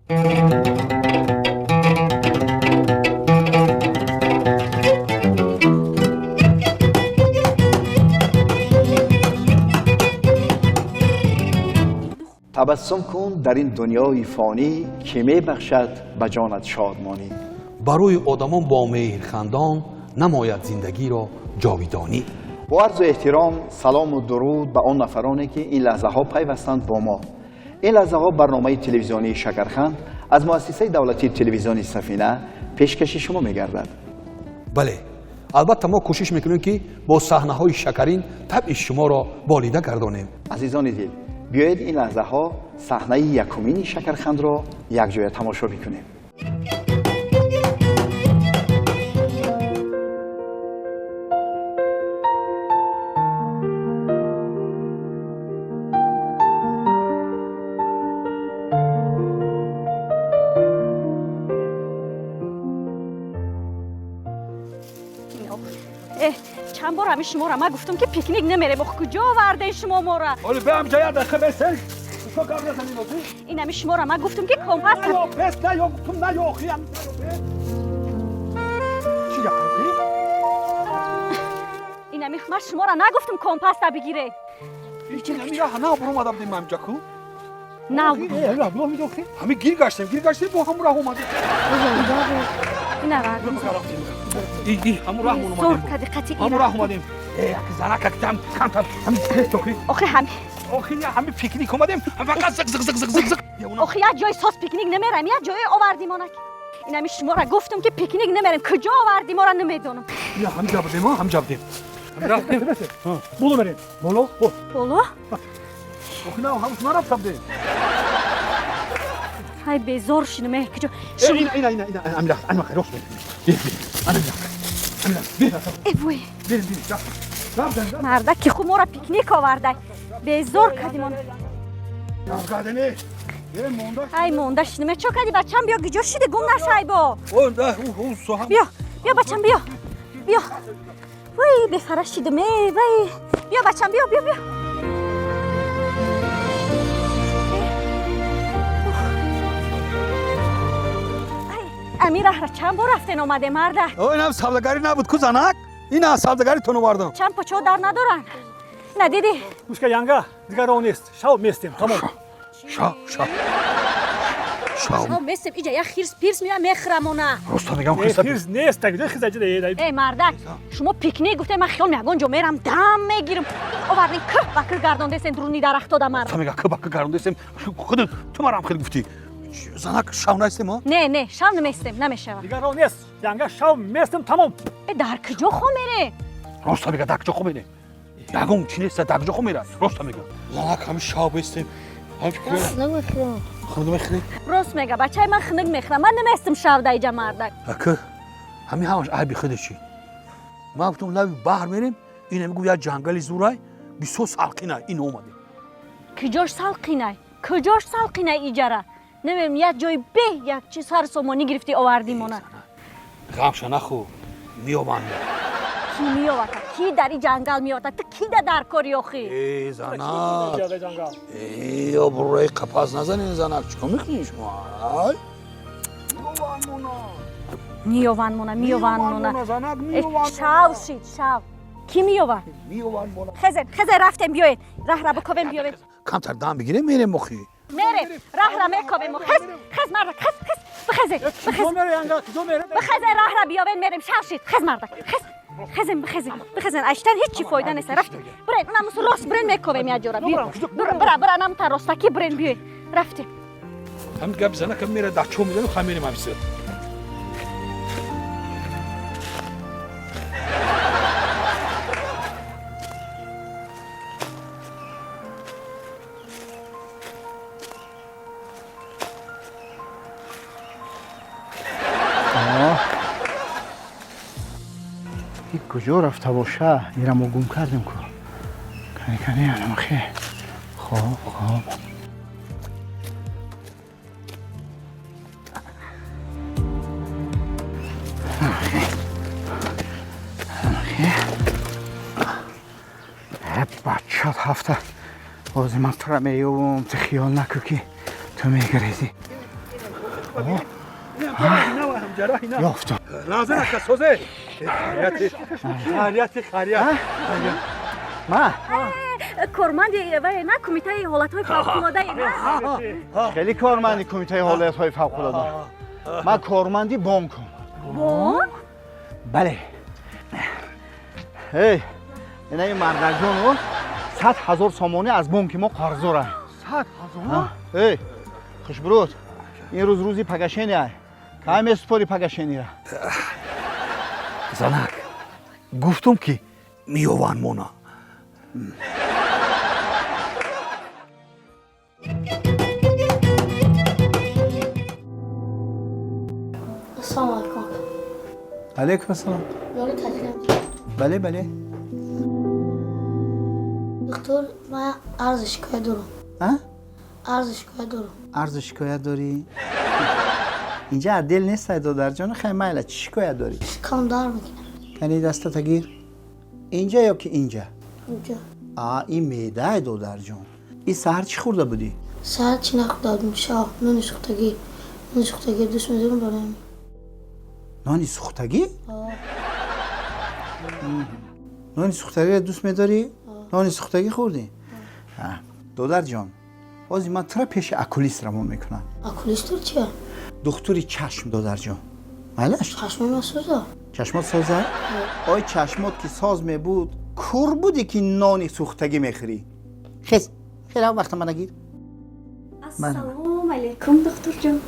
تبسم کن در این دنیای فانی که می بخشد به جانت شادمانی. برای آدمان با مهر خندان نماید زندگی را جاویدانی. با عرض و احترام سلام و درود به آن نفرانی که این لحظه ها پیوستند با ما. این لحظه ها برنامه تلویزیونی شکرخند از مؤسسه دولتی تلویزیونی سفینه پیشکش شما می‌گردد. بله، البته ما کوشش میکنیم که با صحنه‌های شکرین طبع شما را بالیده گردانیم. عزیزان دل، بیایید این لحظه ها صحنه یکمین شکرخند را یک جای تماشا بکنیم. چند بار همی شما را من گفتم که پیکنیک نمیره. با کجا آورده شما ما را؟ ولی به هم جای داخل بسن تو قبل از این بازی این همی شما را من گفتم که کمپاس یا بس نه یا تو نه یا اخیام چی داری؟ این همی من شما را نگفتم کمپاس تا بگیره. این همی راه نه برو اومدم دیم امجا کو نه نه ما میدوخی همی گیر گشتیم با هم راه اومدیم این را ای همون راه اومدیم زور کدی قطعی همون راه اومدیم یک زنک کم همین توکی آخه همین پیکنیک اومدیم فقط زق زق زق زق زق آخه یک جای ساس پیکنیک نمیرم یک جای آوردیم آنک. این همی شما را گفتم که پیکنیک نمیرم. کجا آوردیم ما را نمیدونم. یا هم جابدیم هم جابدیم رفتیم بولو بریم بولو بولو آخه نه هم شما رفتیم های بیزار شنمه کجا این امیر انا خیروش بده ای وای بیر مردک که خوب ما را پیکنیک آورده. بیزار کردیم آن گادنه ای مونده شنمه چو کردی بچم بیا گجا شده گم نشای با اون سوهم بیا بچم بیا وای بفرشیدم وای بیا بچم بیا امیر چند بار رفتن اومده مرده. این هم سوداگری نبود کو زنک؟ این هم سوداگری تو نواردم. چند پچو در ندارن. ندیدی؟ موشکا ینگا دیگه راه نیست. شاو میستیم تمام. شاو میستیم اینجا یک خیرس پیرس میام میخرمونه. راست میگم خیرس نیست دیگه خیز اجده ای مردک شما پیکنیک گفته من خیال میگم اونجا میرم دم میگیرم. آوردین که بکر گردونده سن درونی درخت دادم مرد. تو میگه که بکر گردونده سن خودت تو مرام خیلی گفتی. زنک شاو نیستیم ما؟ نه شاو نمیستیم نمیشه. دیگه راه نیست. ینگا شاو میستیم تمام. در کجا خو میره؟ راست میگه در کجا خو میره؟ یگون چی نیست در کجا خو میره؟ راست میگه. زنک هم شاو بیستیم. هم نمیخوام. خود میخری؟ راست میگه بچه من خنک میخرم. من نمیستم شاو دایجا مردک. اکه همین همش عیبی خودشی. ما گفتم لب بحر میریم. این میگه یا جنگلی زورای 20 سالقینه این اومده. کجاش سالقینه ایجاره؟ نمیم یک جای به یک چیز هر سامانی گرفتی آوردیم اونه. غمش نخو میومن. کی میومد؟ کی در این جنگل میومد؟ تو کی در کاری آخی؟ ای زنک. ای ابروی قفس نزنین زنک چیکار میکنی شما؟ میومن مونه. شاو شید شاو. کی میومد؟ خزر رفتیم بیاید. راه بکوبیم بیاید. کمتر دام بگیریم میریم مخی. میره راه میکوبیم خز مرد خز بخزه بخزه راه بیاین میریم شاوشید خز مرد بخزن اشتن هیچی فایده نیست رفت برین اونم راست برین میکوبیم یا جورا برا نم تا راستکی برین بیاین رفتیم هم گپ زنه که میره در چو میدن خمیریم همیشه این کجا رفته باشه؟ میرم و گم کردیم که کنی یعنی خیلی خوب بچه هفته بازی من تو را میوم تو خیال نکو که تو میگریزی یافتم لازم است سوزه خیریت ما کارمندی و نه کمیته حالت‌های فوق‌العاده نه خیلی کارمندی کمیته حالت‌های فوق‌العاده من کارمندی بانکم بانک بله هی اینا این مرغجانو 100,000 سامانه از بانک ما قرض دارن 100,000 هی خوشبرود این روزی پگشینی ای کمی سپاری پگشینی را زنک گفتم که میوان مونا السلام علیکم. علیکم السلام یاری تعطیلم. بله بله دکتر من عرض شکایت دارم. ها عرض شکایت دارم. عرض شکایت داری اینجا عدل نیست دادر جان خیلی مایل چی شکایت داری شکم در میکنم. یعنی دستت گیر اینجا یا که اینجا اینجا. این میده دادر جان این سحر چی خورده بودی سر چی نخوردم شاه نون سوختگی. نون سوختگی دوست می‌دارم برایم. نانی سوختگی نانی سوختگی دوست می‌داری نانی سوختگی خوردی دادر جان بازی من ترا پیش اکولیست روان میکنم اکولیستر چیه؟ دکتری چشم دادر جان مالش چشم من سوزه. چشمات سازه آی چشمات که ساز می بود کور بودی که نانی سوختگی میخوری خیلی وقت من نگیر السلام علیکم دکتر جان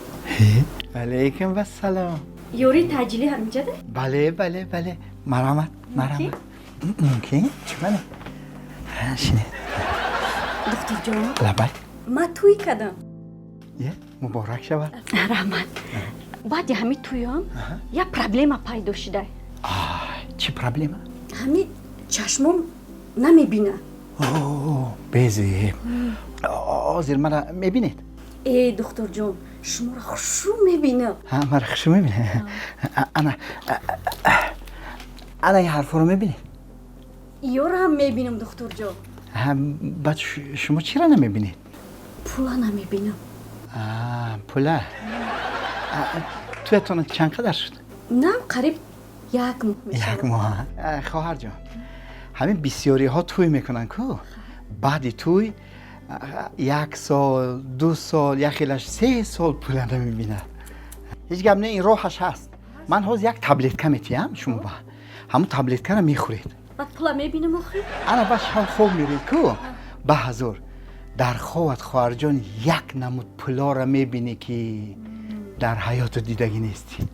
علیکم و سلام یوری تاجیلی همینجا ده بله بله بله مرحمت ممکن چی منه شنید دکتر جان لبک ما توی کردم یه مبارک شود رحمت بعد همین تویان یه پرابلم پیدا شده چی پرابلمه همین چشمم نمیبینه بزی آزیر مرا میبینید ای دکتر جان شما را خوشو میبینه مرا خوشو میبینه انا این حرف رو میبینید یور هم میبینم دکتر جان بعد شما چی را نمیبینید پولا نمیبینم پولا تویتون چند قدر شد نه قریب یک ماه میشه یک ماه خواهر جان همین بسیاری ها توی میکنن کو بعدی توی 1 سال 2 سال یا خیلیش 3 سال پول نمیبینه هیچ گم نه این راهش هست من حاضر یک تبلت میتیم شما با همون تبلت رو میخورید بعد پولا میبینم آخی انا بس هم خوب میرید کو به حضور در خوابت خواهر جان یک نمود پولا را میبینی که در حیات دیدگی نیستی